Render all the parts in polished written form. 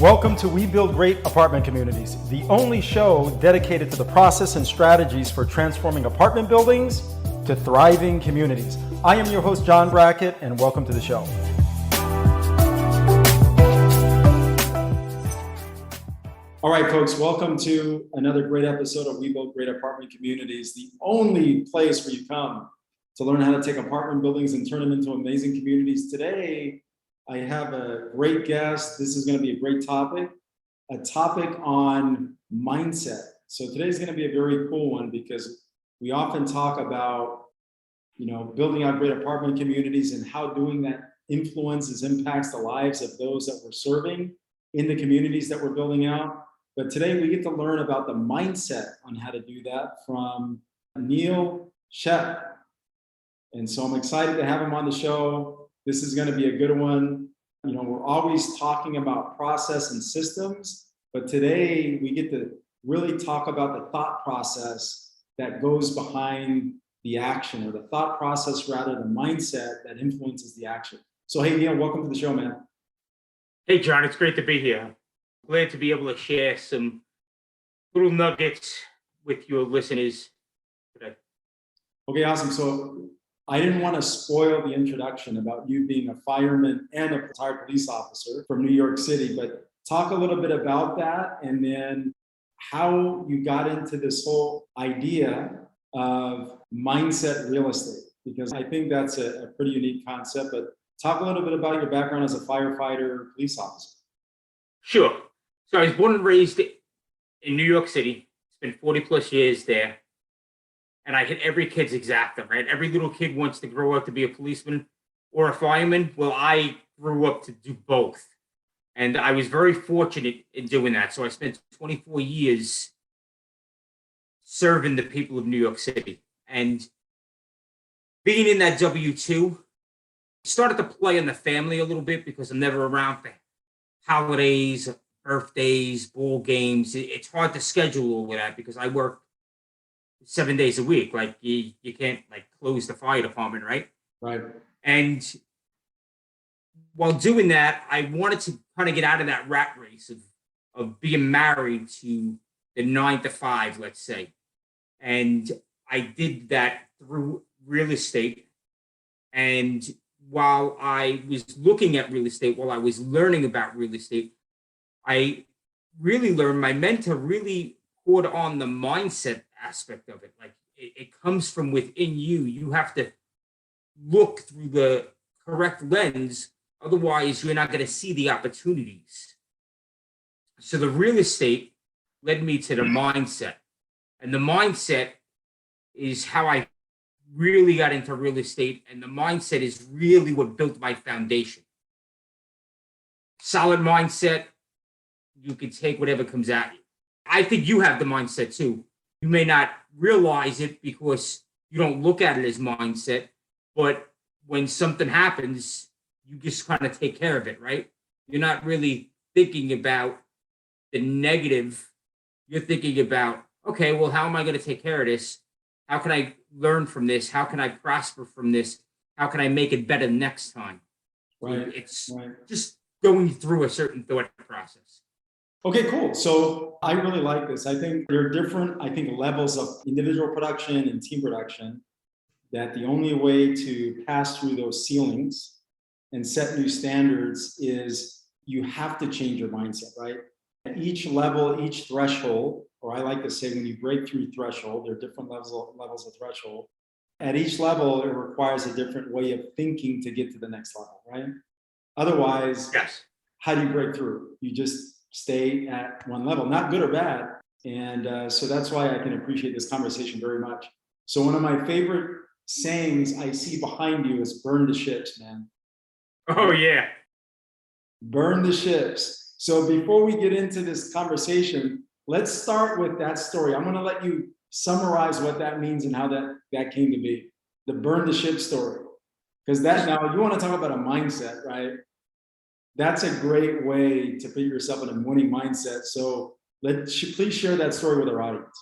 Welcome to We Build Great Apartment Communities, the only show dedicated to the process and strategies for transforming apartment buildings to thriving communities. I am your host, John Brackett, and welcome to the show. All right, folks, welcome to another great episode of We Build Great Apartment Communities, the only place where you come to learn how to take apartment buildings and turn them into amazing communities. Today, I have a great guest. This is going to be a great topic, a topic on mindset. So today's going to be a very cool one because we often talk about, building out great apartment communities and how doing that influences, impacts the lives of those that we're serving in the communities that we're building out. But today we get to learn about the mindset on how to do that from Neil Schoepp. And so I'm excited to have him on the show. This is going to be a good one. We're always talking about process and systems, but today we get to really talk about the thought process that goes behind the action, or the thought process, rather, the mindset that influences the action. So, hey, Neil, welcome to the show, man. Hey, John, it's great to be here. Glad to be able to share some little nuggets with your listeners today. Okay, awesome. So I didn't want to spoil the introduction about you being a fireman and a retired police officer from New York City, but talk a little bit about that and then how you got into this whole idea of mindset real estate, because I think that's a pretty unique concept. But talk a little bit about your background as a firefighter, police officer. Sure. So I was born and raised in New York City. Spent 40 plus years there. And I hit every kid's exactum, right? Every little kid wants to grow up to be a policeman or a fireman. Well, I grew up to do both. And I was very fortunate in doing that. So I spent 24 years serving the people of New York City. And being in that W-2, started to play in the family a little bit because I'm never around for holidays, birthdays, ball games. It's hard to schedule all of that because I work 7 days a week. Like you can't close the fire department, right? Right. And while doing that, I wanted to kind of get out of that rat race of being married to the 9 to 5, let's say. And I did that through real estate. And while I was looking at real estate, while I was learning about real estate, I really learned, my mentor really poured on the mindset aspect of it. Like it comes from within you. You have to look through the correct lens. Otherwise, you're not going to see the opportunities. So the real estate led me to the mindset. And the mindset is how I really got into real estate. And the mindset is really what built my foundation. Solid mindset, you can take whatever comes at you. I think you have the mindset too. You may not realize it because you don't look at it as mindset, but when something happens, you just kind of take care of it, right? You're not really thinking about the negative. You're thinking about, okay, well, how am I going to take care of this? How can I learn from this? How can I prosper from this? How can I make it better next time? Right. It's just going through a certain thought process. Okay, cool. So I really like this. I think there are different, levels of individual production and team production, that the only way to pass through those ceilings and set new standards is you have to change your mindset, right? At each level, each threshold, or I like to say when you break through threshold, there are different levels of threshold. At each level, it requires a different way of thinking to get to the next level, right? Otherwise, yes. How do you break through? You just stay at one level, not good or bad. And so that's why I can appreciate this conversation very much. So one of my favorite sayings I see behind you is burn the ships, man. Oh, yeah. Burn the ships. So before we get into this conversation, let's start with that story. I'm going to let you summarize what that means and how that came to be. The burn the ship story. Because that, now you want to talk about a mindset, right? That's a great way to put yourself in a winning mindset. So please share that story with our audience.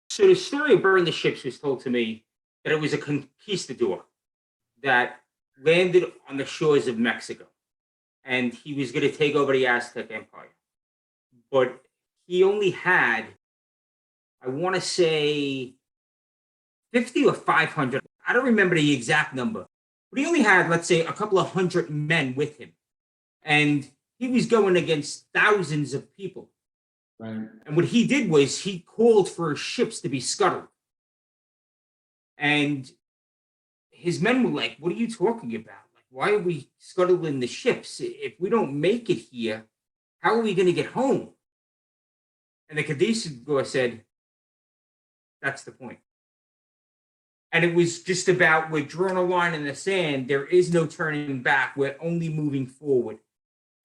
So the story of burn the ships was told to me that it was a conquistador that landed on the shores of Mexico. and he was going to take over the Aztec Empire. But he only had, I want to say, 50 or 500. I don't remember the exact number, but he only had, let's say, a couple of hundred men with him. And he was going against thousands of people. Right. And what he did was he called for ships to be scuttled. And his men were like, what are you talking about? Like, why are we scuttling the ships? If we don't make it here, how are we going to get home? And the Kadishigor said, that's the point. And it was just about, we're drawing a line in the sand. There is no turning back. We're only moving forward.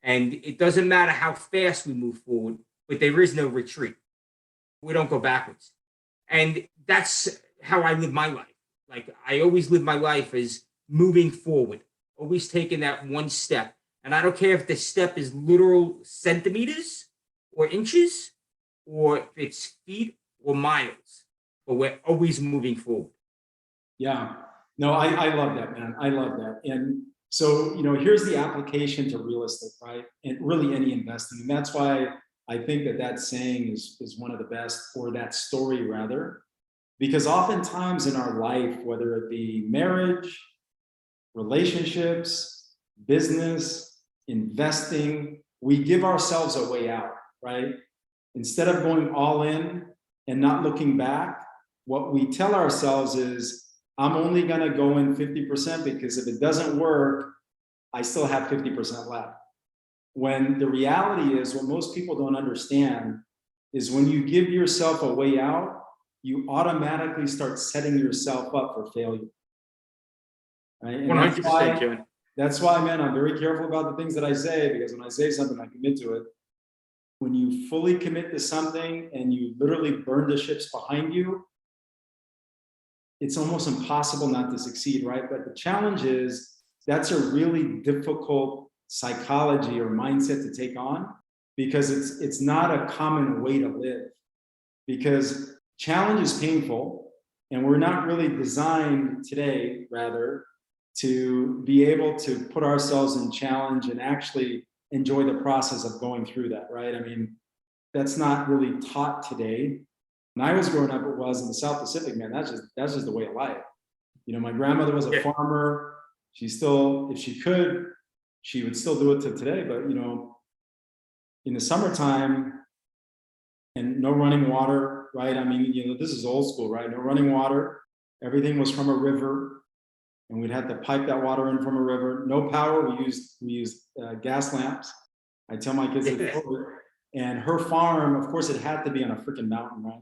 And it doesn't matter how fast we move forward, but there is no retreat. We don't go backwards. And that's how I live my life. Like, I always live my life as moving forward, always taking that one step. And I don't care if the step is literal centimeters or inches, or if it's feet or miles, but we're always moving forward. Yeah. No, I love that, man. I love that. And so, here's the application to real estate, right? And really any investing. And that's why I think that saying is one of the best, or that story rather, because oftentimes in our life, whether it be marriage, relationships, business, investing, we give ourselves a way out, right? Instead of going all in and not looking back, what we tell ourselves is, I'm only going to go in 50% because if it doesn't work, I still have 50% left. When the reality is, what most people don't understand is when you give yourself a way out, you automatically start setting yourself up for failure. Right? And 100%, John. That's why, man, I'm very careful about the things that I say, because when I say something, I commit to it. When you fully commit to something and you literally burn the ships behind you, it's almost impossible not to succeed, right? But the challenge is, that's a really difficult psychology or mindset to take on, because it's not a common way to live. Because challenge is painful, and we're not really designed today, rather, to be able to put ourselves in challenge and actually enjoy the process of going through that, right? I mean, that's not really taught today. When I was growing up, it was in the South Pacific, man. That's just the way of life. My grandmother was a farmer. She still, if she could, she would still do it to today. But in the summertime, and no running water, right? I mean, this is old school, right? No running water. Everything was from a river, and we'd have to pipe that water in from a river. No power. We used gas lamps. I tell my kids to do it. And her farm, of course, it had to be on a freaking mountain, right?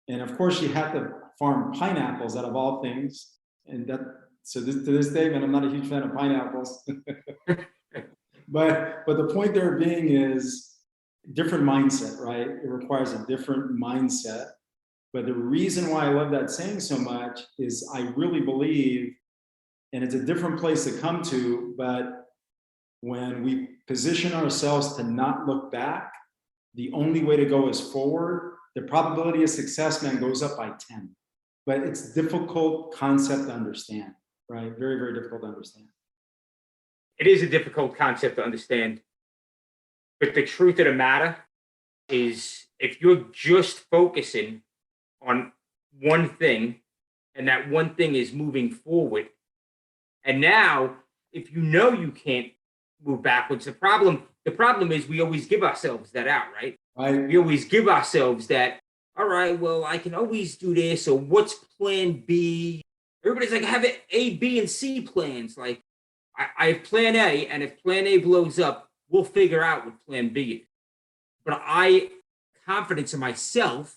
And of course, she had to farm pineapples out of all things. And to this day, man, I'm not a huge fan of pineapples. but the point there being is different mindset, right? It requires a different mindset. But the reason why I love that saying so much is I really believe, and it's a different place to come to, but when we position ourselves to not look back, the only way to go is forward. The probability of success, man, goes up by 10. But it's a difficult concept to understand, right? Very, very difficult to understand. It is a difficult concept to understand. But the truth of the matter is, if you're just focusing on one thing, and that one thing is moving forward, and now if you can't move backwards, the problem is we always give ourselves that out, right? Right. We always give ourselves that, all right, well, I can always do this, or what's plan B? Everybody's like, I have A, B, and C plans. Like, I have plan A, and if plan A blows up, we'll figure out what plan B is. But I confidence in myself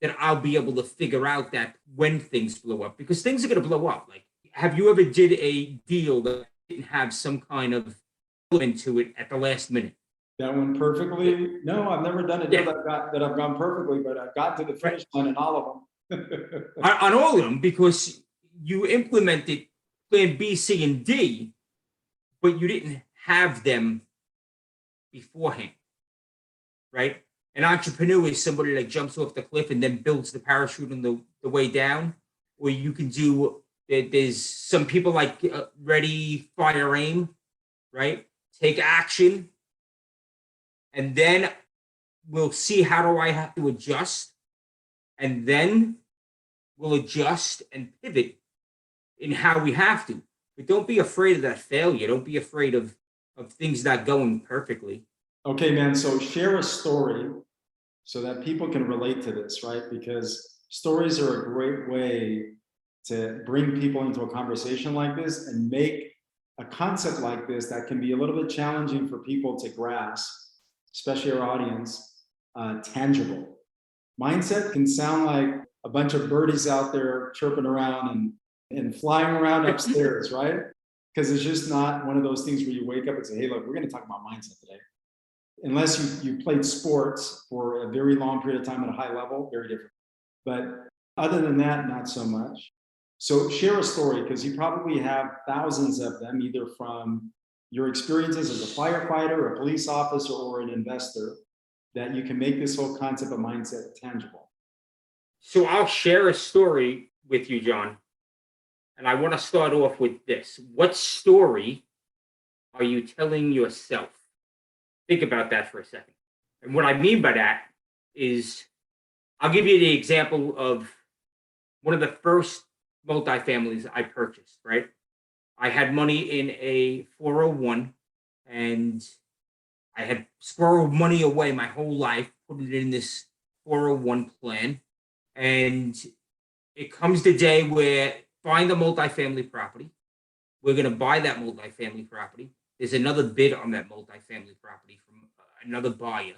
that I'll be able to figure out that when things blow up, because things are going to blow up. Like, have you ever did a deal that didn't have some kind of element to it at the last minute? That went perfectly? No, I've never done a deal that I've gone perfectly, but I've got to the finish line in all of them. on all of them, because you implemented plan B, C, and D, but you didn't have them beforehand, right? An entrepreneur is somebody that jumps off the cliff and then builds the parachute on the way down. Or you can do, there's some people like ready, fire, aim, right? take action, and then we'll see how do I have to adjust, and then we'll adjust and pivot in how we have to. But don't be afraid of that failure. Don't be afraid of things not going perfectly. Okay, man. So share a story so that people can relate to this, right? Because stories are a great way to bring people into a conversation like this and make a concept like this that can be a little bit challenging for people to grasp, especially our audience, tangible. Mindset can sound like a bunch of birdies out there chirping around and flying around upstairs, right? Because it's just not one of those things where you wake up and say, hey, look, we're going to talk about mindset today. Unless you played sports for a very long period of time at a high level, very different. But other than that, not so much. So share a story, because you probably have thousands of them, either from your experiences as a firefighter, a police officer, or an investor, that you can make this whole concept of mindset tangible. So I'll share a story with you, John. And I want to start off with this. What story are you telling yourself? Think about that for a second. And what I mean by that is, I'll give you the example of one of the first multifamilies I purchased, right? I had money in a 401, and I had squirreled money away my whole life, put it in this 401 plan. And it comes the day where find a multifamily property. We're going to buy that multifamily property. There's another bid on that multifamily property from another buyer.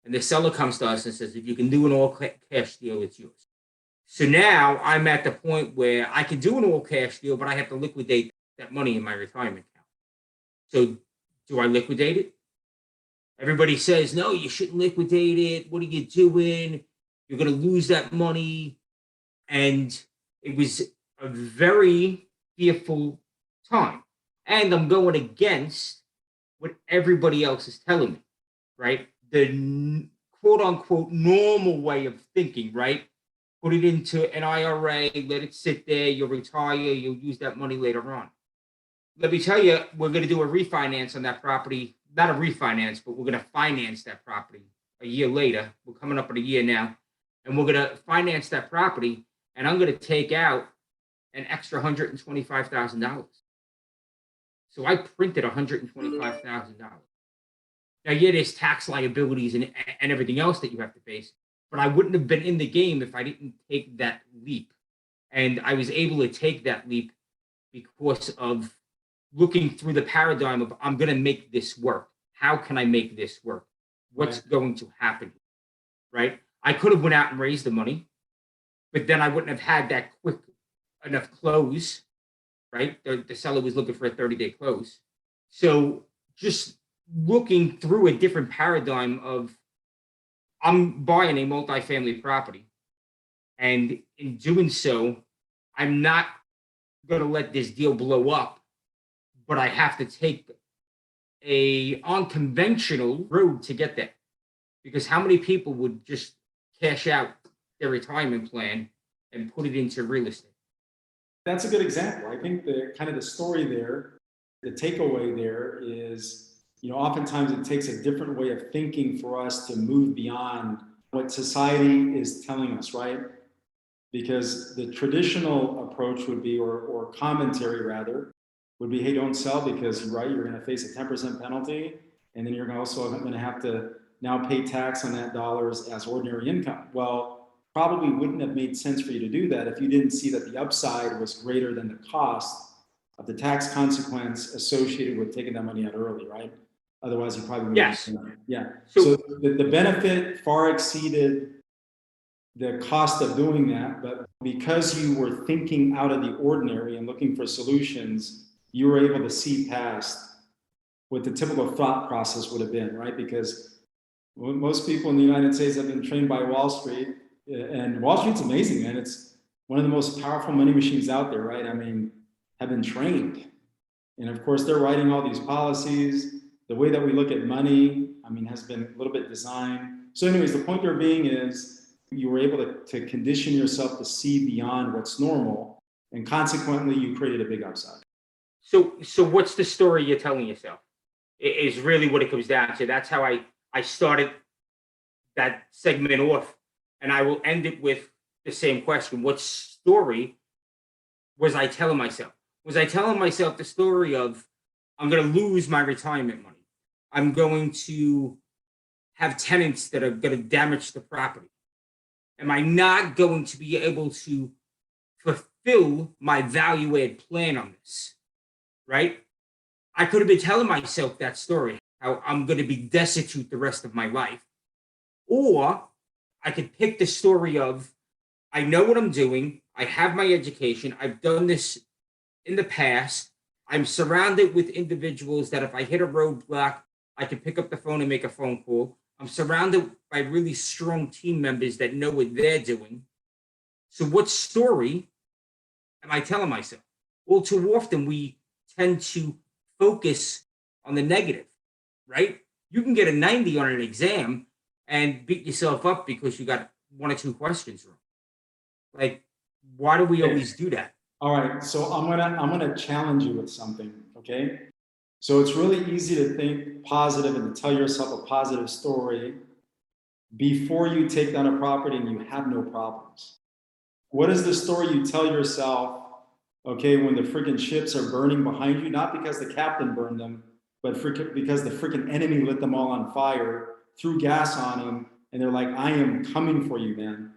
And the seller comes to us and says, if you can do an all cash deal, it's yours. So now I'm at the point where I can do an all cash deal, but I have to liquidate that money in my retirement account. So do I liquidate it? Everybody says, no, you shouldn't liquidate it. What are you doing? You're going to lose that money. And it was a very fearful time. And I'm going against what everybody else is telling me, right? The quote unquote normal way of thinking, right? Put it into an IRA, let it sit there, you'll retire, you'll use that money later on. Let me tell you, we're going to do a refinance on that property. Not a refinance, but we're going to finance that property a year later. We're coming up in a year now. And we're going to finance that property. And I'm going to take out an extra $125,000. So I printed $125,000. Now, yeah, there's tax liabilities and everything else that you have to face, but I wouldn't have been in the game if I didn't take that leap. And I was able to take that leap because of looking through the paradigm of, I'm going to make this work. How can I make this work? What's going to happen? Right? I could have went out and raised the money, but then I wouldn't have had that quick enough close, right? The seller was looking for a 30-day close. So just looking through a different paradigm of, I'm buying a multifamily property. And in doing so, I'm not going to let this deal blow up, but I have to take a unconventional road to get there. Because how many people would just cash out their retirement plan and put it into real estate? That's a good example. I think the kind of the story there, the takeaway there is, oftentimes it takes a different way of thinking for us to move beyond what society is telling us, right? Because the traditional approach would be, or commentary rather, would be, hey, don't sell because you're right, you're going to face a 10% penalty, and then you're also going to have to now pay tax on that dollars as ordinary income. Well, probably wouldn't have made sense for you to do that if you didn't see that the upside was greater than the cost of the tax consequence associated with taking that money out early, right? Otherwise, you probably wouldn't. Yes. Yeah. So the benefit far exceeded the cost of doing that, but because you were thinking out of the ordinary and looking for solutions, you were able to see past what the typical thought process would have been, right? Because most people in the United States have been trained by Wall Street, and Wall Street's amazing, man. It's one of the most powerful money machines out there, right? I mean, have been trained. And of course, they're writing all these policies. The way that we look at money, has been a little bit designed. So anyways, the point there being is you were able to condition yourself to see beyond what's normal, and consequently, you created a big upside. So what's the story you're telling yourself? is really what it comes down to. That's how I started that segment off. And I will end it with the same question. What story was I telling myself? Was I telling myself the story of I'm going to lose my retirement money? I'm going to have tenants that are going to damage the property. Am I not going to be able to fulfill my value add plan on this? Right? I could have been telling myself that story, how I'm going to be destitute the rest of my life. Or I could pick the story of I know what I'm doing. I have my education. I've done this in the past. I'm surrounded with individuals that if I hit a roadblock, I can pick up the phone and make a phone call. I'm surrounded by really strong team members that know what they're doing. So what story am I telling myself? Well, too often we tend to focus on the negative, right? You can get a 90 on an exam and beat yourself up because you got one or two questions wrong. Like, why do we always do that? All right, so I'm gonna challenge you with something, okay? So it's really easy to think positive and to tell yourself a positive story before you take down a property and you have no problems. What is the story you tell yourself, okay, when the freaking ships are burning behind you? Not because the captain burned them, but because the freaking enemy lit them all on fire, threw gas on them, and they're like, I am coming for you, man.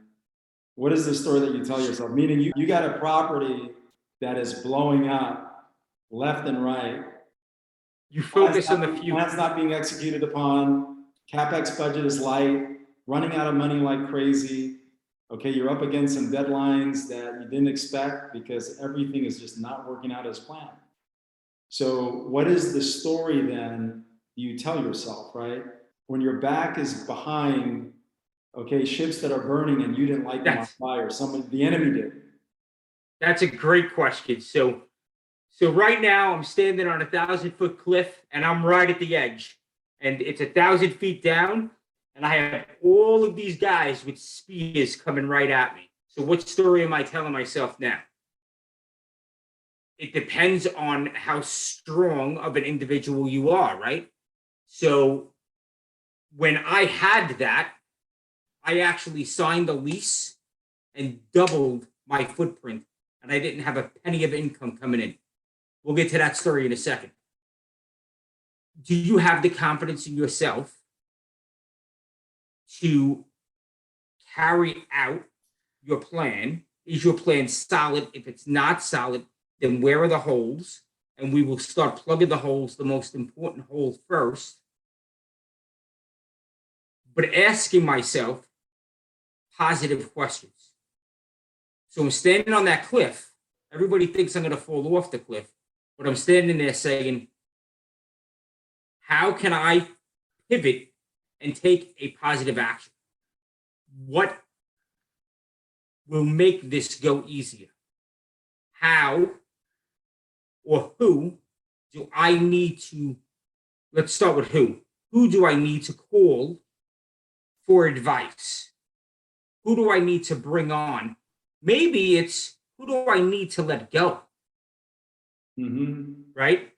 What is the story that you tell yourself? Meaning you got a property that is blowing up left and right. You focus on the future. Plans not being executed upon. CapEx budget is light. Running out of money like crazy. Okay, you're up against some deadlines that you didn't expect because everything is just not working out as planned. So what is the story then you tell yourself, right? When your back is behind, okay, ships that are burning and you didn't light them on fire, the enemy did. That's a great question. So right now I'm standing on 1,000-foot cliff and I'm right at the edge. And it's 1,000 feet down, and I have all of these guys with spears coming right at me. So what story am I telling myself now? It depends on how strong of an individual you are, right? So when I had that, I actually signed a lease and doubled my footprint, and I didn't have a penny of income coming in. We'll get to that story in a second. Do you have the confidence in yourself to carry out your plan? Is your plan solid? If it's not solid, then where are the holes? And we will start plugging the holes, the most important hole first. But asking myself positive questions. So I'm standing on that cliff. Everybody thinks I'm going to fall off the cliff, but I'm standing there saying, how can I pivot and take a positive action? What will make this go easier? How or who do I need to, let's start with who. Who do I need to call for advice? Who do I need to bring on? Maybe it's who do I need to let go? Right?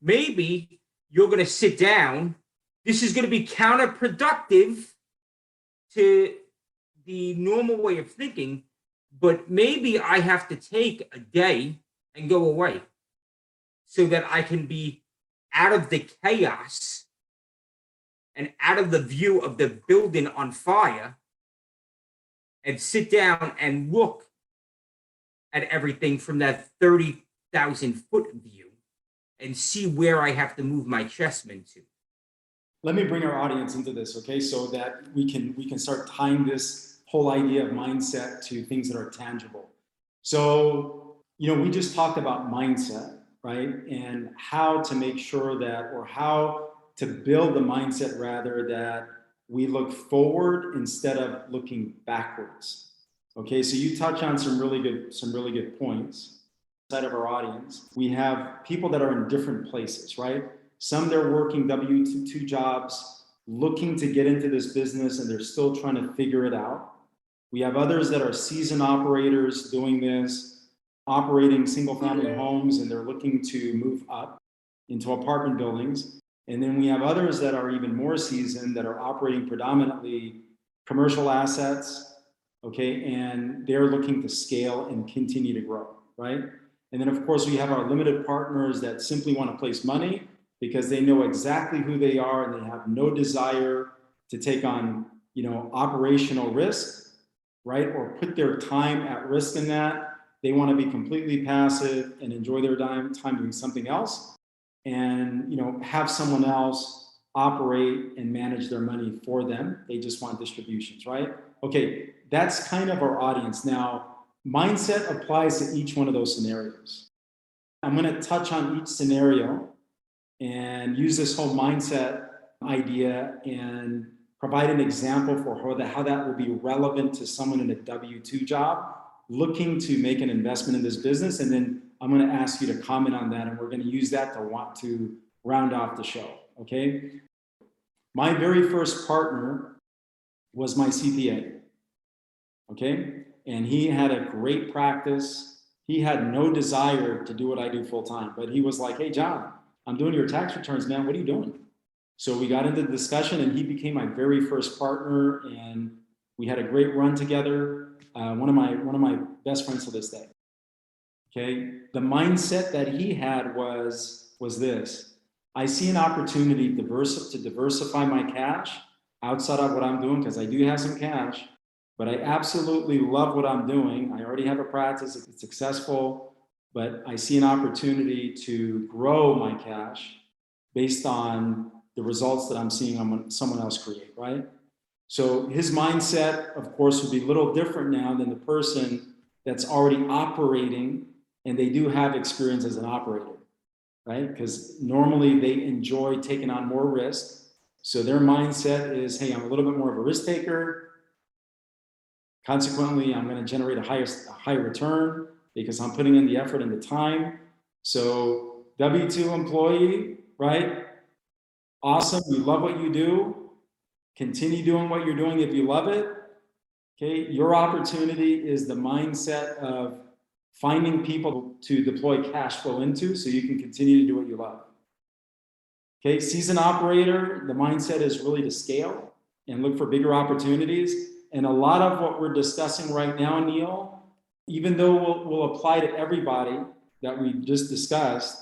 Maybe you're going to sit down. This is going to be counterproductive to the normal way of thinking, but maybe I have to take a day and go away so that I can be out of the chaos and out of the view of the building on fire and sit down and look at everything from that 30,000-foot view and see where I have to move my chessmen to. Let me bring our audience into this, okay? So that we can start tying this whole idea of mindset to things that are tangible. So, we just talked about mindset, right? And how to make sure that, or how to build the mindset rather, that we look forward instead of looking backwards. Okay, so you touch on some really good points. Side of our audience, we have people that are in different places, right? Some they're working W-2 jobs, looking to get into this business, and they're still trying to figure it out. We have others that are seasoned operators doing this, operating single-family homes, and they're looking to move up into apartment buildings. And then we have others that are even more seasoned that are operating predominantly commercial assets, okay, and they're looking to scale and continue to grow, right? And then of course we have our limited partners that simply want to place money because they know exactly who they are and they have no desire to take on, operational risk, right? Or put their time at risk in that. They want to be completely passive and enjoy their time doing something else and, have someone else operate and manage their money for them. They just want distributions, right? Okay, that's kind of our audience. Now, mindset applies to each one of those scenarios. I'm going to touch on each scenario and use this whole mindset idea and provide an example for how that will be relevant to someone in a W-2 job looking to make an investment in this business. And then I'm going to ask you to comment on that, and we're going to use that to round off the show, okay? My very first partner was my CPA, okay? And he had a great practice. He had no desire to do what I do full time, but he was like, hey, John, I'm doing your tax returns, man. What are you doing? So we got into the discussion and he became my very first partner and we had a great run together. One of my best friends to this day. Okay. The mindset that he had was this. I see an opportunity to diversify my cash outside of what I'm doing because I do have some cash, but I absolutely love what I'm doing. I already have a practice, it's successful, but I see an opportunity to grow my cash based on the results that I'm seeing on someone else create, right? So his mindset, of course, would be a little different now than the person that's already operating and they do have experience as an operator, right? Because normally they enjoy taking on more risk. So their mindset is, hey, I'm a little bit more of a risk taker. Consequently, I'm going to generate a higher return because I'm putting in the effort and the time. So W-2 employee, right? Awesome. We love what you do. Continue doing what you're doing if you love it. Okay. Your opportunity is the mindset of finding people to deploy cash flow into so you can continue to do what you love. Okay. Seasoned operator, the mindset is really to scale and look for bigger opportunities. And a lot of what we're discussing right now, Neil, even though we'll apply to everybody that we just discussed,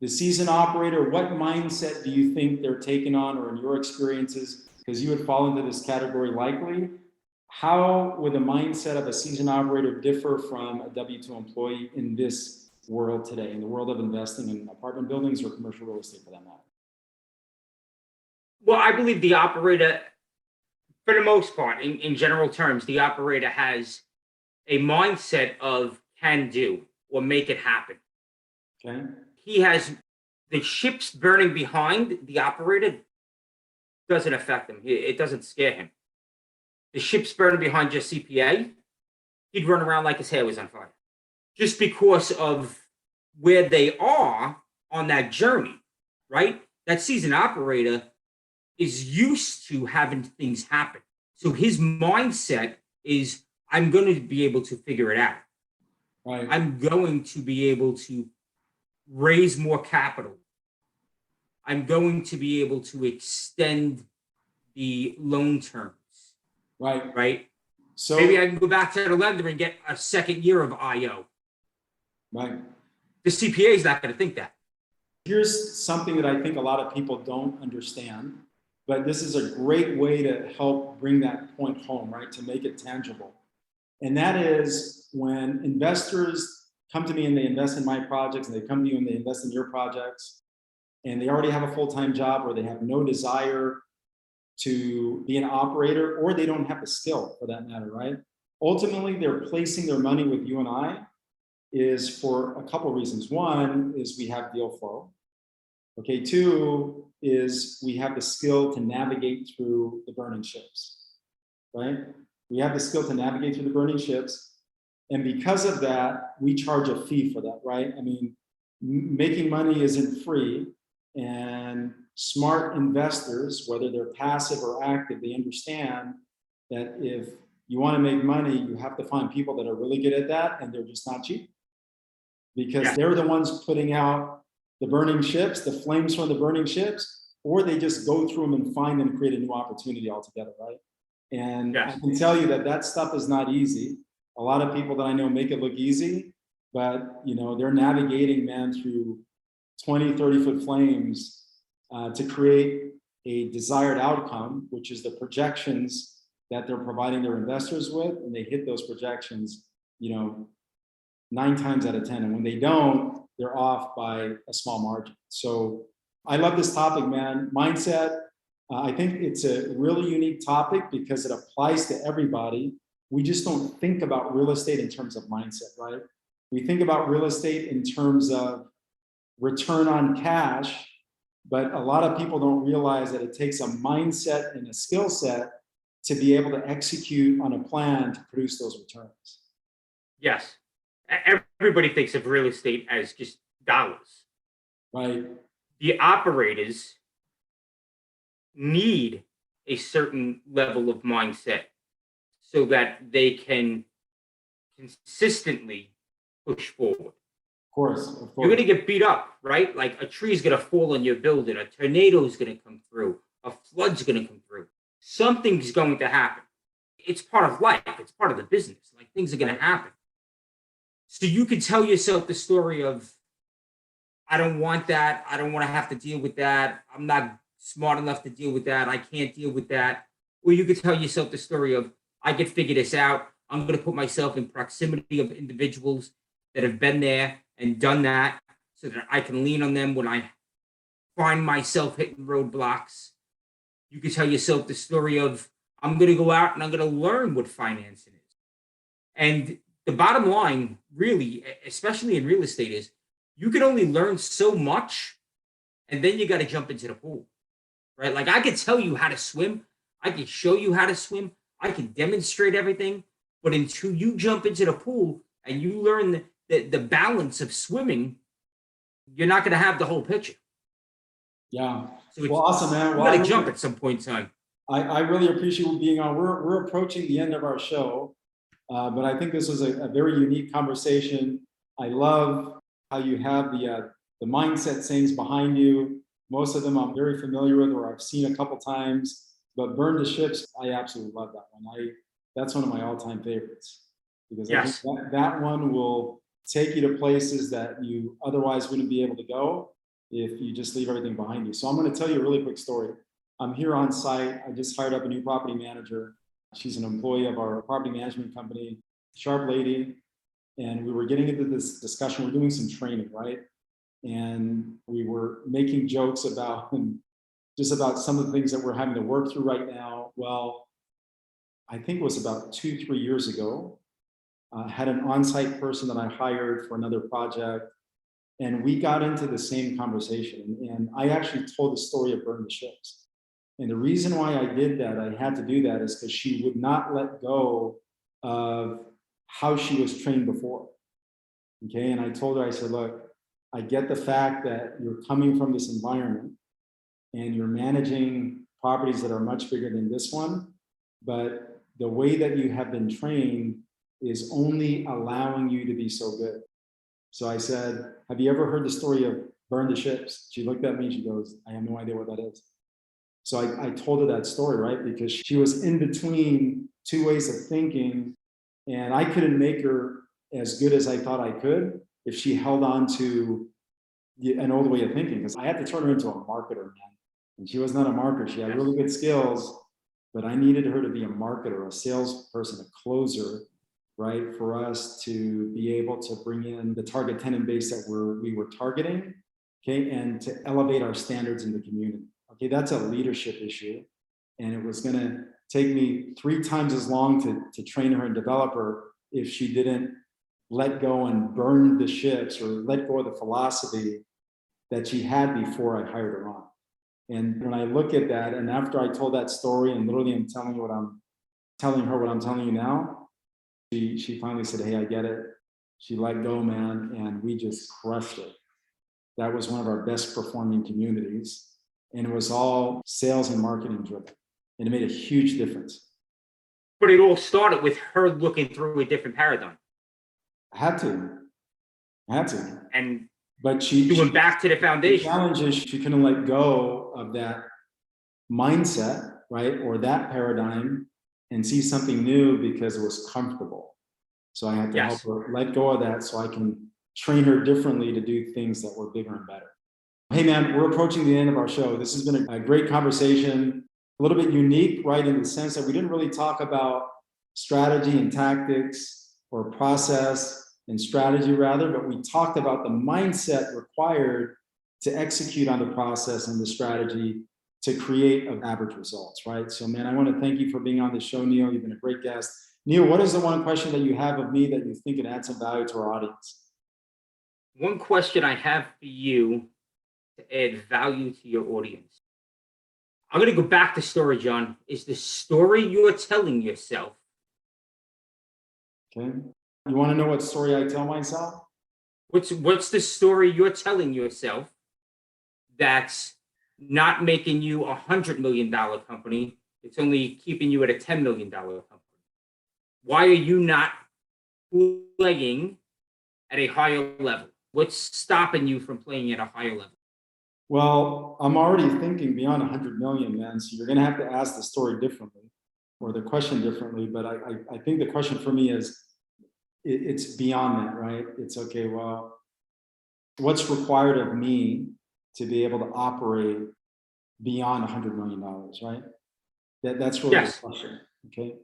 the seasoned operator, what mindset do you think they're taking on, or in your experiences, because you would fall into this category likely, how would the mindset of a seasoned operator differ from a W-2 employee in this world today, in the world of investing in apartment buildings or commercial real estate for that matter? Well, I believe the operator, for the most part, in general terms, the operator has a mindset of can do or make it happen. Okay. He has the ships burning behind the operator doesn't affect him. It doesn't scare him. The ships burning behind your CPA, he'd run around like his hair was on fire just because of where they are on that journey, right? That seasoned operator is used to having things happen. So his mindset is, I'm going to be able to figure it out. Right. I'm going to be able to raise more capital. I'm going to be able to extend the loan terms. Right. Right. So maybe I can go back to the lender and get a second year of IO. Right. The CPA is not going to think that. Here's something that I think a lot of people don't understand, but this is a great way to help bring that point home, right? To make it tangible. And that is when investors come to me and they invest in my projects, and they come to you and they invest in your projects, and they already have a full-time job or they have no desire to be an operator, or they don't have the skill for that matter, right? Ultimately, they're placing their money with you and I is for a couple of reasons. One is we have deal flow. Okay, two is we have the skill to navigate through the burning ships, right? We have the skill to navigate through the burning ships. And because of that, we charge a fee for that, right? I mean, making money isn't free, and smart investors, whether they're passive or active, they understand that if you want to make money, you have to find people that are really good at that, and they're just not cheap. Because they're the ones putting out the burning ships, the flames from the burning ships, or they just go through them and find and create a new opportunity altogether, right? And Yes. I can tell you that that stuff is not easy. A lot of people that I know make it look easy, but they're navigating, man, through 20, 30-foot flames to create a desired outcome, which is the projections that they're providing their investors with, and they hit those projections, 9 times out of 10. And when they don't, they're off by a small margin. So I love this topic, man. Mindset. I think it's a really unique topic because it applies to everybody. We just don't think about real estate in terms of mindset, right? We think about real estate in terms of return on cash, but a lot of people don't realize that it takes a mindset and a skill set to be able to execute on a plan to produce those returns. Yes. Everybody thinks of real estate as just dollars. Right. The operators need a certain level of mindset so that they can consistently push forward. Of course. You're going to get beat up, right? Like a tree's going to fall on your building, a tornado's going to come through, a flood's going to come through. Something's going to happen. It's part of life. It's part of the business. Like things are going to happen. So you can tell yourself the story of, I don't want that. I don't want to have to deal with that. I'm not smart enough to deal with that. I can't deal with that. Or you could tell yourself the story of, I can figure this out. I'm going to put myself in proximity of individuals that have been there and done that so that I can lean on them when I find myself hitting roadblocks. You could tell yourself the story of, I'm going to go out and I'm going to learn what financing is. And the bottom line, really, especially in real estate, is you can only learn so much, and then you got to jump into the pool, right? Like I could tell you how to swim. I could show you how to swim. I can demonstrate everything. But until you jump into the pool and you learn the balance of swimming, you're not going to have the whole picture. Yeah. So Well, awesome, man. You got to jump at some point in time. I really appreciate you being on. We're approaching the end of our show, but I think this was a very unique conversation. I love how you have the mindset sayings behind you. Most of them I'm very familiar with, or I've seen a couple times. But Burn the Ships, I absolutely love that one. That's one of my all-time favorites because Yes. I think that one will take you to places that you otherwise wouldn't be able to go if you just leave everything behind you. So I'm going to tell you a really quick story. I'm here on site. I just hired up a new property manager. She's an employee of our property management company, sharp lady. And we were getting into this discussion. We're doing some training, right? And we were making jokes about just about some of the things that we're having to work through right now. Well, I think it was about 2-3 years ago. I had an on-site person that I hired for another project, and we got into the same conversation. And I actually told the story of Burn the Ships. And the reason why I did that, I had to do that, is because she would not let go of how she was trained before. Okay, and I told her, I said, look, I get the fact that you're coming from this environment and you're managing properties that are much bigger than this one, but the way that you have been trained is only allowing you to be so good. So I said, have you ever heard the story of Burn the Ships? She looked at me and she goes, I have no idea what that is. So I told her that story, right? Because she was in between two ways of thinking, and I couldn't make her as good as I thought I could if she held on to an old way of thinking, because I had to turn her into a marketer, man. And she was not a marketer. She had really good skills, but I needed her to be a marketer, a salesperson, a closer, right? For us to be able to bring in the target tenant base that we were targeting, okay? And to elevate our standards in the community. Okay, that's a leadership issue. And it was gonna take me 3 times as long to train her and develop her if she didn't let go and burn the ships or let go of the philosophy that she had before I hired her on. And when I look at that, and after I told that story, and literally I'm telling her what I'm telling you now, she finally said, hey, I get it. She let go, man, and we just crushed it. That was one of our best performing communities. And it was all sales and marketing driven. And it made a huge difference. But it all started with her looking through a different paradigm. I had to. And But Doing back to the the foundation. challenge is she couldn't let go of that mindset, right? Or that paradigm and see something new because it was comfortable. So I had to help Yes. her let go of that so I can train her differently to do things that were bigger and better. Hey man, we're approaching the end of our show. This has been a great conversation, a little bit unique, right? In the sense that we didn't really talk about strategy and tactics or process and strategy rather, but we talked about the mindset required to execute on the process and the strategy to create average results, right? So man, I want to thank you for being on the show, Neil. You've been a great guest. Neil, what is the one question that you have of me that you think can add some value to our audience? One question I have for you to add value to your audience. I'm going to go back to story, John. Is the story you're telling yourself? Okay. You want to know what story I tell myself? What's the story you're telling yourself that's not making you $100 million company? It's only keeping you at a $10 million company. Why are you not playing at a higher level? What's stopping you from playing at a higher level? Well, I'm already thinking beyond 100 million, man. So you're going to have to ask the story differently or the question differently. But I think the question for me is it's beyond that, right? It's okay, well, what's required of me to be able to operate beyond $100 million, right? That's really the Yes. question, okay?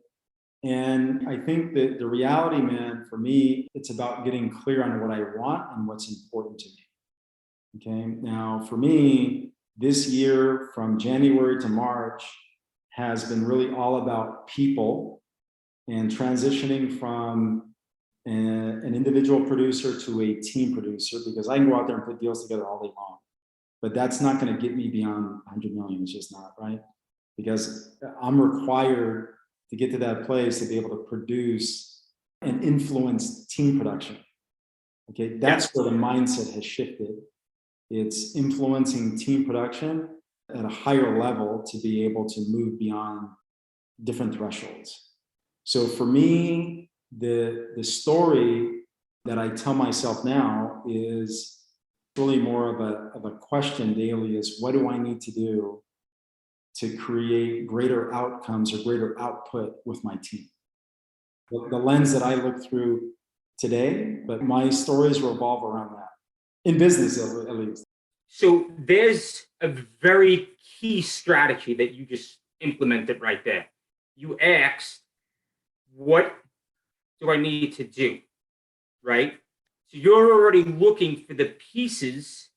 And I think that the reality, man, for me, it's about getting clear on what I want and what's important to me. Okay. Now, for me, this year from January to March has been really all about people and transitioning from an individual producer to a team producer, because I can go out there and put deals together all day long. But that's not going to get me beyond 100 million. It's just not, right? Because I'm required to get to that place to be able to produce and influence team production. Okay. That's Yes. where the mindset has shifted. It's influencing team production at a higher level to be able to move beyond different thresholds. So for me, the story that I tell myself now is really more of a question daily is what do I need to do to create greater outcomes or greater output with my team? The lens that I look through today, but my stories revolve around that in business at least. So there's a very key strategy that you just implemented right there. You asked, what do I need to do? Right? So you're already looking for the pieces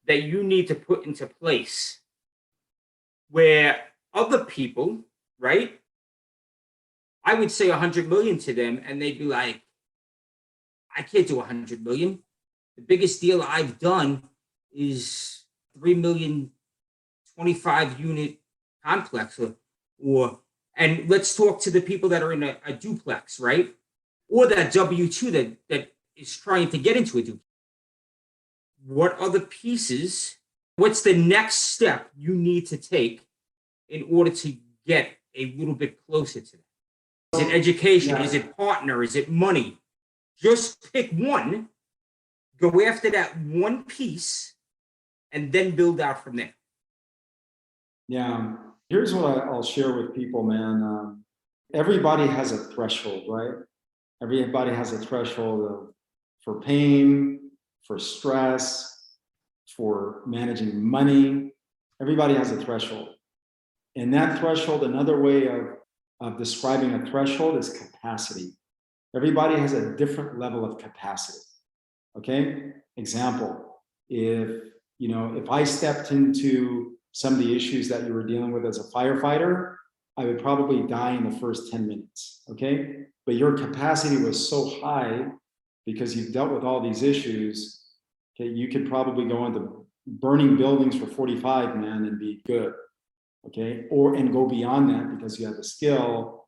that you need to put into place where other people, right? I would say 100 million to them and they'd be like, I can't do 100 million. The biggest deal I've done is 3 million 25 unit complex and let's talk to the people that are in a duplex, right? Or that W2 that is trying to get into a duplex. What are the pieces? What's the next step you need to take in order to get a little bit closer to that? Is it education? Yeah. Is it partner? Is it money? Just pick one, go after that one piece, and then build out from there. Yeah. Here's what I'll share with people, man. Everybody has a threshold, right? Everybody has a threshold for pain, for stress, for managing money. Everybody has a threshold. And that threshold, another way of describing a threshold is capacity. Everybody has a different level of capacity. Okay? Example, if I stepped into some of the issues that you were dealing with as a firefighter, I would probably die in the first 10 minutes. Okay? But your capacity was so high because you've dealt with all these issues. Okay, you could probably go into burning buildings for 45, man, and be good. Okay, and go beyond that because you have the skill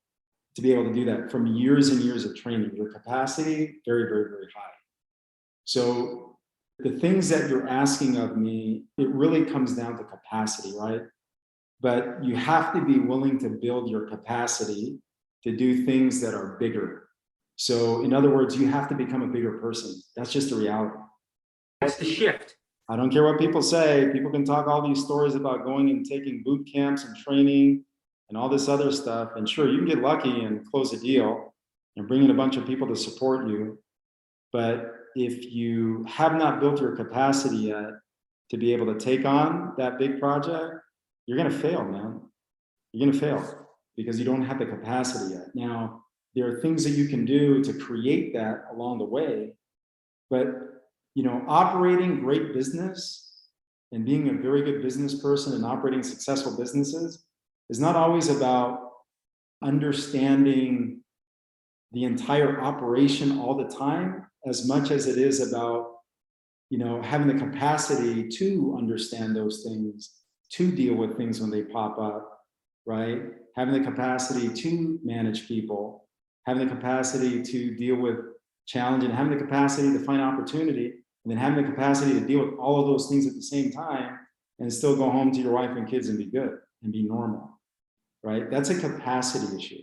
to be able to do that from years and years of training. Your capacity, very, very, very high. So the things that you're asking of me, it really comes down to capacity, right? But you have to be willing to build your capacity to do things that are bigger. So in other words, you have to become a bigger person. That's just a reality. That's the shift. I don't care what people say. People can talk all these stories about going and taking boot camps and training and all this other stuff. And sure, you can get lucky and close a deal and bring in a bunch of people to support you. But if you have not built your capacity yet to be able to take on that big project, you're going to fail, man. You're going to fail because you don't have the capacity yet. Now, there are things that you can do to create that along the way, but operating great business and being a very good business person and operating successful businesses is not always about understanding the entire operation all the time, as much as it is about, having the capacity to understand those things, to deal with things when they pop up, right? Having the capacity to manage people, having the capacity to deal with challenge, and having the capacity to find opportunity, and then having the capacity to deal with all of those things at the same time and still go home to your wife and kids and be good and be normal, right? That's a capacity issue.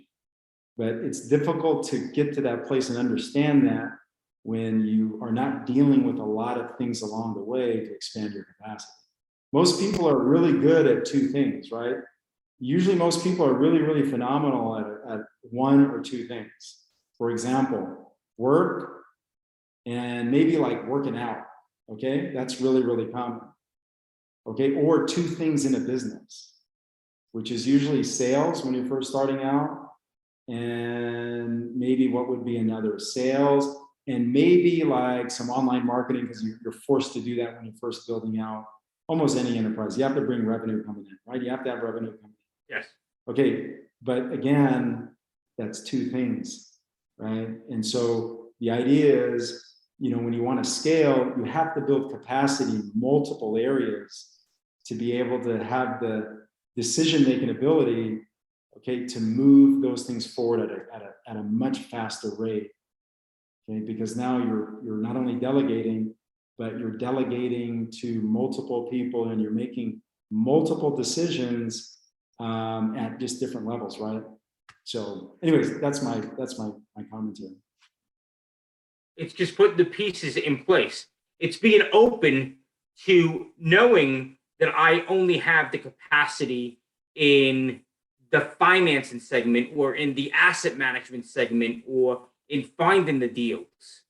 But it's difficult to get to that place and understand that when you are not dealing with a lot of things along the way to expand your capacity. Most people are really good at two things, right? Usually most people are really, really phenomenal at one or two things. For example, work and maybe like working out, okay? That's really, really common, okay? Or two things in a business, which is usually sales when you're first starting out, and maybe what would be another, sales, and maybe like some online marketing, because you're forced to do that when you're first building out almost any enterprise. You have to bring revenue coming in, right? You have to have revenue coming in. Yes. Okay, but again, that's two things, right? And so the idea is, when you want to scale, you have to build capacity in multiple areas to be able to have the decision-making ability, okay, to move those things forward at a much faster rate, okay? Because now you're not only delegating, but you're delegating to multiple people, and you're making multiple decisions at just different levels, right? So, anyways, that's my commentary. It's just putting the pieces in place. It's being open to knowing that I only have the capacity in the financing segment, or in the asset management segment, or in finding the deals,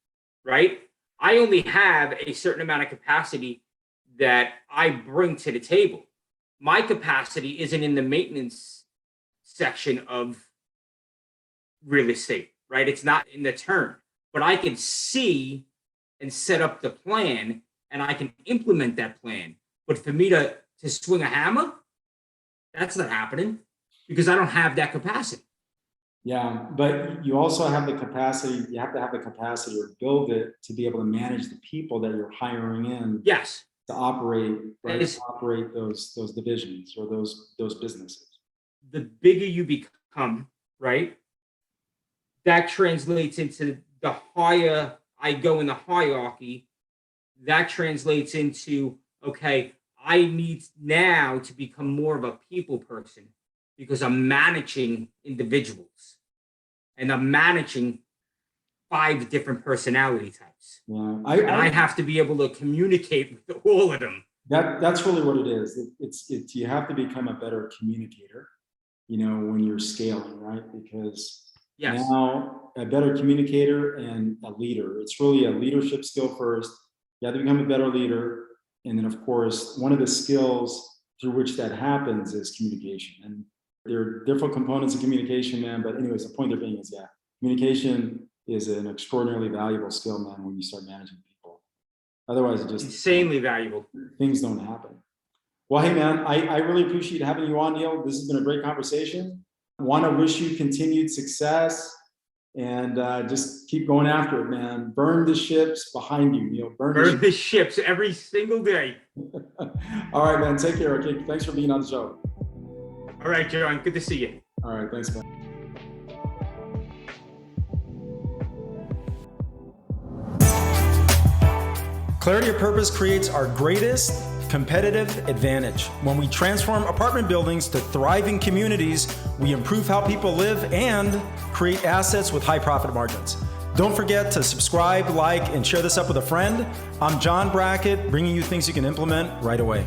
right? I only have a certain amount of capacity that I bring to the table. My capacity isn't in the maintenance section of real estate, right? It's not in the turn, but I can see and set up the plan, and I can implement that plan. But for me to swing a hammer, that's not happening, because I don't have that capacity. Yeah, but you also have the capacity, you have to have the capacity or build it to be able to manage the people that you're hiring in. Yes. To operate, right? To operate those divisions or those businesses. The bigger you become, right, that translates into the higher I go in the hierarchy. That translates into, okay, I need now to become more of a people person, because I'm managing individuals and I'm managing 5 different personality types. Yeah, I have to be able to communicate with all of them. That's really what it is. It's you have to become a better communicator, when you're scaling, right? Because yes. Now a better communicator and a leader. It's really a leadership skill first. You have to become a better leader. And then, of course, one of the skills through which that happens is communication. And there are different components of communication, man. But anyways, the point there being is, communication is an extraordinarily valuable skill, man, when you start managing people. Otherwise, it just insanely valuable. Things don't happen. Well, hey, man, I really appreciate having you on, Neil. This has been a great conversation. I want to wish you continued success, and just keep going after it, man. Burn the ships behind you, Neil. Burn the ships every single day. All right, man. Take care. Okay. Thanks for being on the show. All right, John. Good to see you. All right. Thanks, man. Clarity of purpose creates our greatest competitive advantage. When we transform apartment buildings to thriving communities, we improve how people live and create assets with high profit margins. Don't forget to subscribe, like, and share this up with a friend. I'm John Brackett, bringing you things you can implement right away.